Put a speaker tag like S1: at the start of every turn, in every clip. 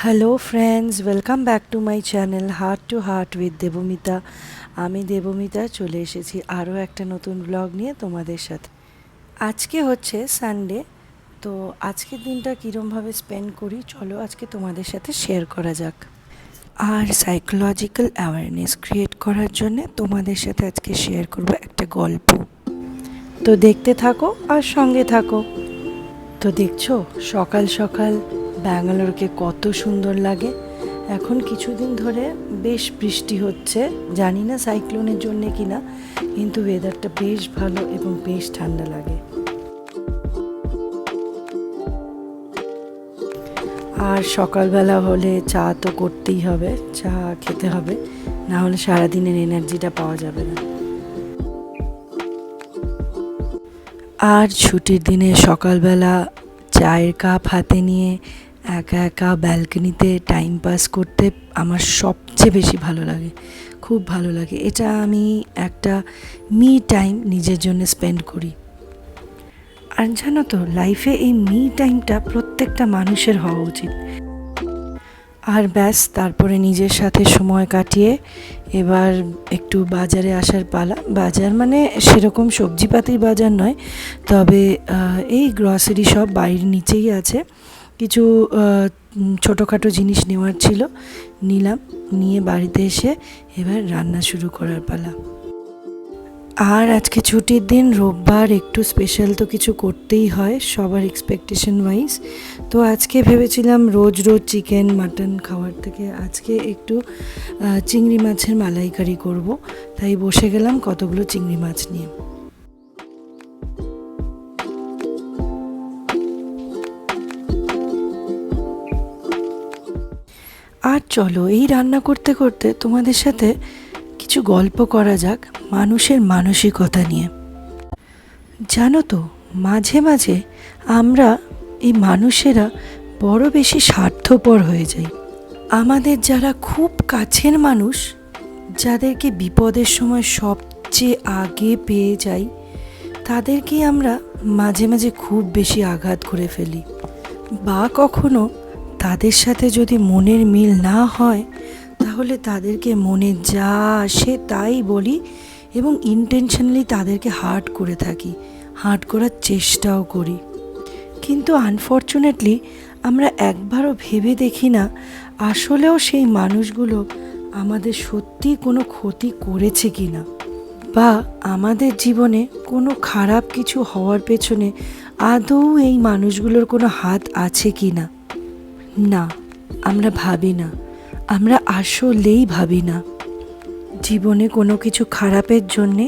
S1: Hello friends, welcome back to my channel heart to heart with Debmita. আমি দেবমিতা চলে এসেছি আরও একটা নতুন ব্লগ নিয়ে তোমাদের সাথে। আজকে হচ্ছে সানডে, তো আজকের দিনটা কীরমভাবে স্পেন্ড করি চলো আজকে তোমাদের সাথে শেয়ার করা যাক। আর সাইকোলজিক্যাল অ্যাওয়ারনেস ক্রিয়েট করার জন্যে তোমাদের সাথে আজকে শেয়ার করবো একটা গল্প। তো দেখতে থাকো আর সঙ্গে থাকো। তো দেখছো সকাল সকাল ব্যাঙ্গালোরকে কত সুন্দর লাগে। এখন কিছুদিন ধরে বেশ বৃষ্টি হচ্ছে, জানি না সাইক্লোনের জন্যে কিনা, কিন্তু ওয়েদারটা বেশ ভালো এবং বেশ ঠান্ডা লাগে। আর সকালবেলা হলে চা তো করতেই হবে, চা খেতে হবে, না হলে সারাদিনের এনার্জিটা পাওয়া যাবে না। আর ছুটির দিনে সকালবেলা চায়ের কাপ হাতে নিয়ে একা একা ব্যালকনিতে টাইম পাস করতে আমার সবচেয়ে বেশি ভালো লাগে, খুব ভালো লাগে। এটা আমি একটা মি টাইম নিজের জন্য স্পেন্ড করি। আর জানো তো, লাইফে এই মি টাইমটা প্রত্যেকটা মানুষের হওয়া উচিত। আর ব্যাস, তারপরে নিজের সাথে সময় কাটিয়ে এবার একটু বাজারে আসার পালা। বাজার মানে সেরকম সবজিপাতির বাজার নয়, তবে এই গ্রসারি সব বাড়ির নিচেই আছে। কিছু ছোটোখাটো জিনিস নেওয়ার ছিল, নিলাম। নিয়ে বাড়িতে এসে এবার রান্না শুরু করার পালা। আর আজকে ছুটির দিন, রোববার, একটু স্পেশাল তো কিছু করতেই হয় সবার এক্সপেকটেশন ওয়াইজ। তো আজকে ভেবেছিলাম রোজ রোজ চিকেন মাটন খাওয়ার থেকে আজকে একটু চিংড়ি মাছের মালাইকারি করব। তাই বসে গেলাম কতগুলো চিংড়ি মাছ নিয়ে। আর চলো এই রান্না করতে করতে তোমাদের সাথে কিছু গল্প করা যাক মানুষের মানসিকতা নিয়ে। জানো তো, মাঝে মাঝে আমরা এই মানুষেরা বড় বেশি স্বার্থপর হয়ে যাই। আমাদের যারা খুব কাছের মানুষ, যাদেরকে বিপদের সময় সবচেয়ে আগে পেয়ে যাই, তাদেরকেই আমরা মাঝে মাঝে খুব বেশি আঘাত করে ফেলি। বা কখনো তাদের সাথে যদি মনের মিল না হয়, তাহলে তাদেরকে মনে যা আসে তাই বলি এবং ইন্টেনশনালি তাদেরকে হার্ট করে থাকি, হার্ট করার চেষ্টাও করি। কিন্তু আনফর্চুনেটলি আমরা একবারও ভেবে দেখি না আসলেও সেই মানুষগুলো আমাদের সত্যি কোনো ক্ষতি করেছে কি না, বা আমাদের জীবনে কোনো খারাপ কিছু হওয়ার পেছনে আদৌ এই মানুষগুলোর কোনো হাত আছে কি না। না, আমরা ভাবি না, আমরা আসলেই ভাবি না। জীবনে কোনো কিছু খারাপের জন্যে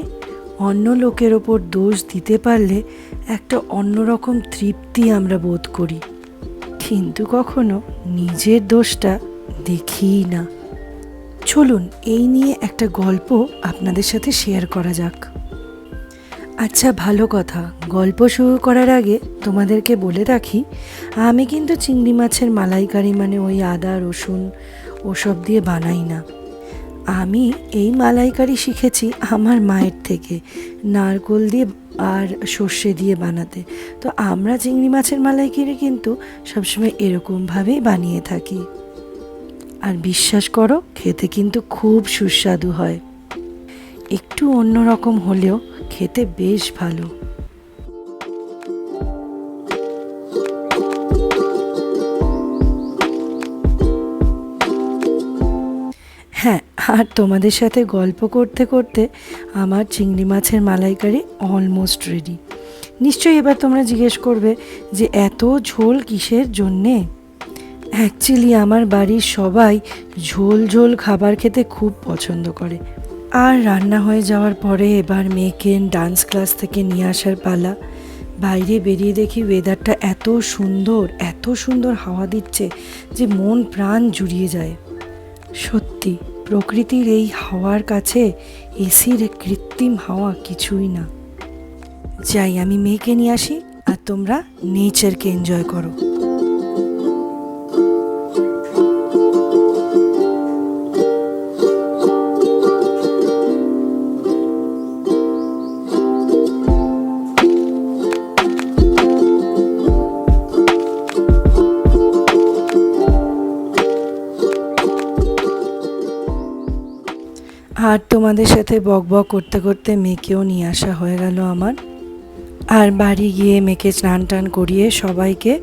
S1: অন্য লোকের ওপর দোষ দিতে পারলে একটা অন্যরকম তৃপ্তি আমরা বোধ করি, কিন্তু কখনো নিজের দোষটা দেখিই না। চলুন এই নিয়ে একটা গল্প আপনাদের সাথে শেয়ার করা যাক। আচ্ছা, ভালো কথা, গল্প শুরু করার আগে তোমাদেরকে বলে রাখি, আমি কিন্তু চিংড়ি মাছের মালাইকারি মানে ওই আদা রসুন ওসব দিয়ে বানাই না। আমি এই মালাইকারি শিখেছি আমার মায়ের থেকে, নারকেল দিয়ে আর সর্ষে দিয়ে বানাতে। তো আমরা চিংড়ি মাছের মালাইকারি কিন্তু সবসময় এরকমভাবেই বানিয়ে থাকি। আর বিশ্বাস করো, খেতে কিন্তু খুব সুস্বাদু হয়। একটু অন্যরকম হলেও খেতে বেশ ভালো। হ্যাঁ, আর তোমাদের সাথে গল্প করতে করতে আমার চিংড়ি মাছের মালাইকারি অলমোস্ট রেডি। নিশ্চয়ই এবার তোমরা জিজ্ঞেস করবে যে এত ঝোল কিসের জন্যে। অ্যাকচুয়ালি আমার বাড়ির সবাই ঝোল ঝোল খাবার খেতে খুব পছন্দ করে। আর রান্না হয়ে যাওয়ার পরে এবার মেয়েকে ডান্স ক্লাস থেকে নিয়ে আসার পালা। বাইরে বেরিয়ে দেখি ওয়েদারটা এত সুন্দর হাওয়া দিচ্ছে যে মন প্রাণ জুড়িয়ে যায়। সত্যি, প্রকৃতির এই হাওয়ার কাছে এসির কৃত্রিম হাওয়া কিছুই না। যাই, আমি মেয়েকে নিয়ে আসি আর তোমরা নেচারকে এনজয় করো। আর তোমাদের সাথে বকবক করতে করতে মেয়েকেও নিয়ে আসা হয়ে গেল আমার। আর বাড়ি গিয়ে মেয়েকে স্নান টান করিয়ে সবাইকে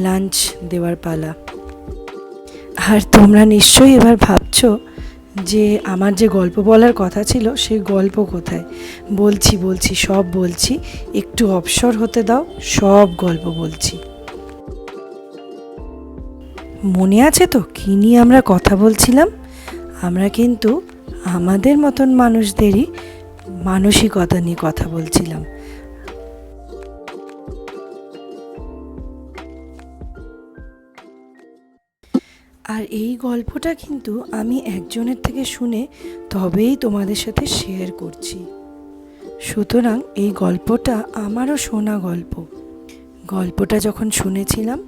S1: লাঞ্চ দেওয়ার পালা। আর তোমরা নিশ্চয়ই এবার ভাবছো যে আমার যে গল্প বলার কথা ছিল সেই গল্প কোথায়। বলছি সব বলছি, একটু অবসর হতে দাও, সব গল্প বলছি। মনে আছে তো কী নিয়ে আমরা কথা বলছিলাম? আমরা কিন্তু আমাদের মতন মানুষদেরই মানসিকতা নিয়ে কথা বলছিলাম। আর এই গল্পটা কিন্তু আমি একজনের থেকে শুনে তবেই তোমাদের সাথে শেয়ার করছি। সুতরাং এই গল্পটা আমারও শোনা গল্প। গল্পটা যখন শুনেছিলাম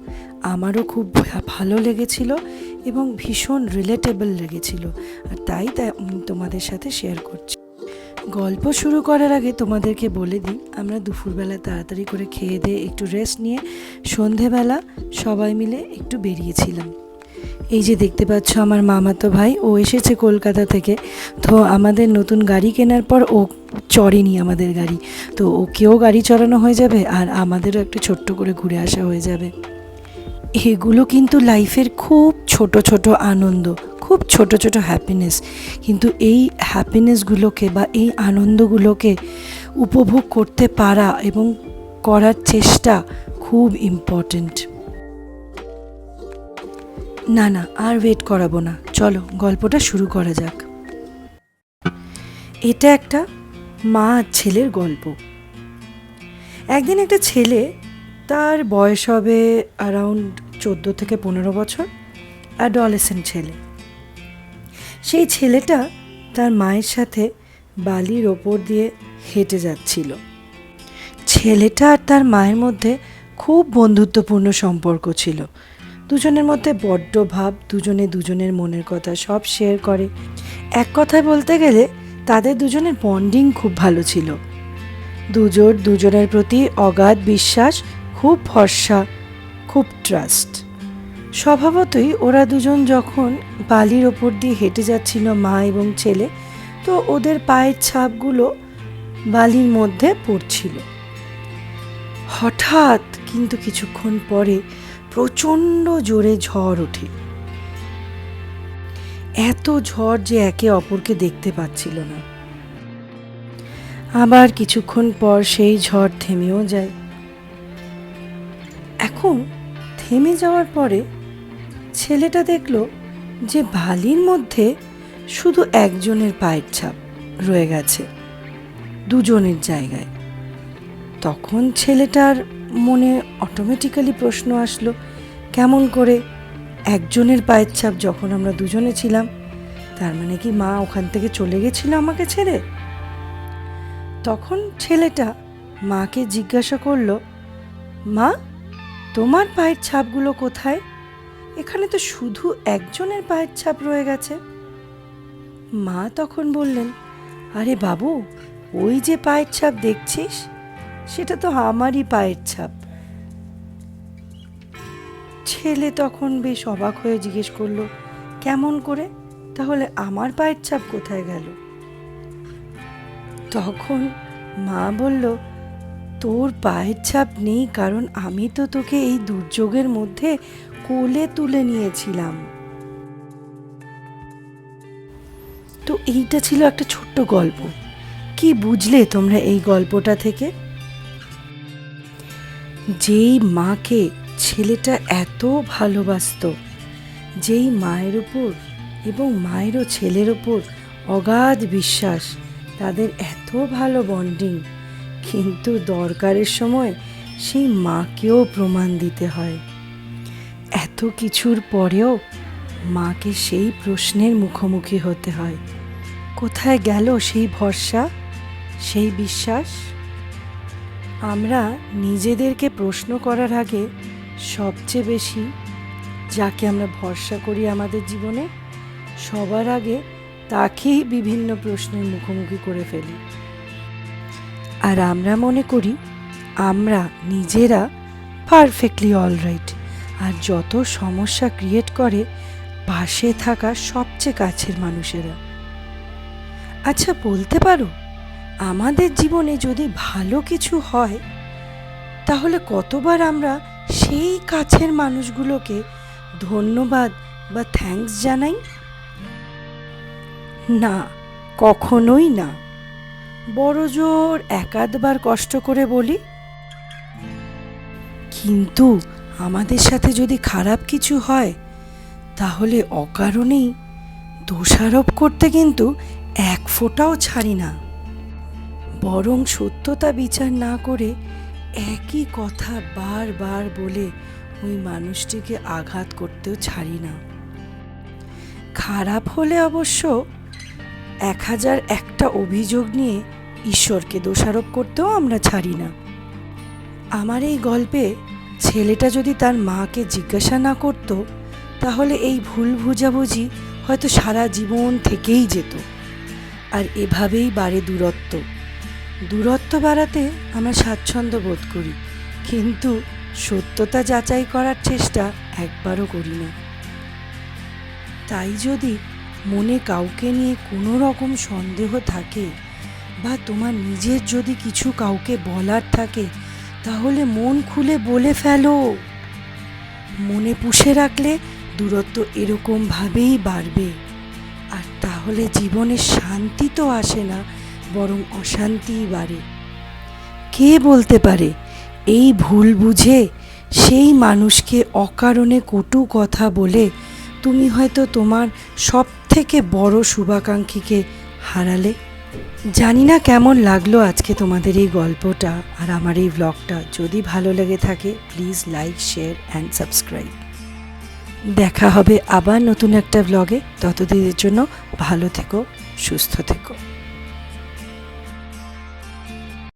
S1: আমারও খুব ভালো লেগেছিল এবং ভীষণ রিলেটেবল লেগেছিল, আর তাই তোমাদের সাথে শেয়ার করছি। গল্প শুরু করার আগে তোমাদেরকে বলে দিই, আমরা দুপুরবেলা তাড়াতাড়ি করে খেয়ে দিয়ে একটু রেস্ট নিয়ে সন্ধেবেলা সবাই মিলে একটু বেরিয়েছিলাম। এই যে দেখতে পাচ্ছ আমার মামাতো ভাই, ও এসেছে কলকাতা থেকে। তো আমাদের নতুন গাড়ি কেনার পর ও চড়েনি আমাদের গাড়ি, তো ওকেও গাড়ি চড়ানো হয়ে যাবে আর আমাদেরও একটু ছোট্ট করে ঘুরে আসা হয়ে যাবে। এগুলো কিন্তু লাইফের খুব ছোট ছোট আনন্দ, খুব ছোট ছোট হ্যাপিনেস, কিন্তু এই হ্যাপিনেসগুলোকে বা এই আনন্দগুলোকে উপভোগ করতে পারা এবং করার চেষ্টা খুব ইম্পর্ট্যান্ট। না আর ওয়েট করাবো না, চলো গল্পটা শুরু করা যাক। এটা একটা মা আর ছেলের গল্প। একদিন একটা ছেলে, তার বয়স হবে অ্যারাউন্ড 14 থেকে 15 বছর, অ্যাডোলেসেন্ট ছেলে। সেই ছেলেটা তার মায়ের সাথে বালির ওপর দিয়ে হেঁটে যাচ্ছিল। ছেলেটা আর তার মায়ের মধ্যে খুব বন্ধুত্বপূর্ণ সম্পর্ক ছিল। দুজনের মধ্যে বড্ড ভাব, দুজনে দুজনের মনের কথা সব শেয়ার করে। এক কথায় বলতে গেলে তাদের দুজনের বন্ডিং খুব ভালো ছিল। দুজনের প্রতি অগাধ বিশ্বাস, খুব ভরসা, খুব ট্রাস্ট। স্বভাবতই ওরা দুজন যখন বালির ওপর দিয়ে হেঁটে যাচ্ছিল মা এবং ছেলে, তো ওদের পায়ের ছাপগুলো বালির মধ্যে পড়ছিল। হঠাৎ কিন্তু কিছুক্ষণ পরে প্রচণ্ড জোরে ঝড় ওঠে। এত ঝড় যে একে অপরকে দেখতে পাচ্ছিল না। আবার কিছুক্ষণ পর সেই ঝড় থেমেও যায়। এখন থেমে যাওয়ার পরে ছেলেটা দেখলো যে বালির মধ্যে শুধু একজনের পায়ের ছাপ রয়ে গেছে দুজনের জায়গায়। তখন ছেলেটার মনে অটোমেটিক্যালি প্রশ্ন আসলো, কেমন করে একজনের পায়ের ছাপ যখন আমরা দুজনে ছিলাম, তার মানে কি মা ওখান থেকে চলে গেছিল আমাকে ছেড়ে? তখন ছেলেটা মাকে জিজ্ঞাসা করলো, মা তোমার পায়ের ছাপগুলো কোথায়? এখানে তো শুধু একজনের পায়ের ছাপ রয়ে গেছে। মা তখন বললেন, আরে বাবু, ওই যে পায়ের ছাপ দেখছিস সেটা তো আমারই পায়ের ছাপ। ছেলে তখন বেশ অবাক হয়ে জিজ্ঞেস করলো, কেমন করে? তাহলে আমার পায়ের ছাপ কোথায় গেল? তখন মা বলল, তোর পায়ের ছাপ নেই কারণ আমি তো তোকে এই দুর্যোগের মধ্যে কোলে তুলে নিয়েছিলাম। তো এইটা ছিল একটা ছোট্ট গল্প। কি বুঝলে তোমরা এই গল্পটা থেকে? যেই মাকে ছেলেটা এত ভালোবাসতো, যেই মায়ের উপর এবং মায়েরও ছেলের উপর অগাধ বিশ্বাস, তাদের এত ভালো বন্ডিং, কিন্তু দরকারের সময় সেই মাকেও প্রমাণ দিতে হয়। এত কিছুর পরেও মাকে সেই প্রশ্নের মুখোমুখি হতে হয়, কোথায় গেল সেই ভরসা, সেই বিশ্বাস? আমরা নিজেদেরকে প্রশ্ন করার আগে সবচেয়ে বেশি যাকে আমরা ভরসা করি আমাদের জীবনে, সবার আগে তাকেই বিভিন্ন প্রশ্নের মুখোমুখি করে ফেলি। আর আমরা মনে করি আমরা নিজেরা পারফেক্টলি অলরাইট, আর যত সমস্যা ক্রিয়েট করে পাশে থাকা সবচেয়ে কাছের মানুষেরা। আচ্ছা বলতে পারো, আমাদের জীবনে যদি ভালো কিছু হয় তাহলে কতবার আমরা সেই কাছের মানুষগুলোকে ধন্যবাদ বা থ্যাঙ্কস জানাই? না, কখনোই না। বড়জোর একাধবার কষ্ট করে বলি। কিন্তু আমাদের সাথে যদি খারাপ কিছু হয় তাহলে অকারণেই দোষারোপ করতে কিন্তু এক ফোঁটাও ছাড়ি না। বরং সত্যতা বিচার না করে একই কথা বারবার বলে ওই মানুষটিকে আঘাত করতেও ছাড়ি না। খারাপ হলে অবশ্য 1001টা অভিযোগ নিয়ে ঈশ্বরকে দোষারোপ করতেও আমরা ছাড়ি না। আমার এই গল্পে ছেলেটা যদি তার মাকে জিজ্ঞাসা না করত তাহলে এই ভুল বুঝাবুঝি হয়তো সারা জীবন থেকেই যেত। আর এভাবেই বাড়ে দূরত্ব বাড়াতে আমরা স্বাচ্ছন্দ্য বোধ করি, কিন্তু সত্যতা যাচাই করার চেষ্টা একবারও করি না। তাই যদি মনে কাউকে নিয়ে কোনো রকম সন্দেহ থাকে বা তোমার নিজের যদি কিছু কাউকে বলার থাকে তাহলে মন খুলে বলে ফেলো। মনে পুষে রাখলে দূরত্ব এরকমভাবেই বাড়বে, আর তাহলে জীবনে শান্তি তো আসে না, বরং অশান্তিই বাড়ে। কে বলতে পারে এই ভুল বুঝে সেই মানুষকে অকারণে কটু কথা বলে তুমি হয়তো তোমার সব থেকে বড় শুভাকাঙ্ক্ষীকে হারালে। জানি না কেমন লাগলো আজকে তোমাদের এই গল্পটা আর আমার এই ব্লগটা। যদি ভালো লেগে থাকে please like, share and subscribe. দেখা হবে আবার নতুন একটা ব্লগে। ততদিনের জন্য ভালো থেকো, সুস্থ থেকো।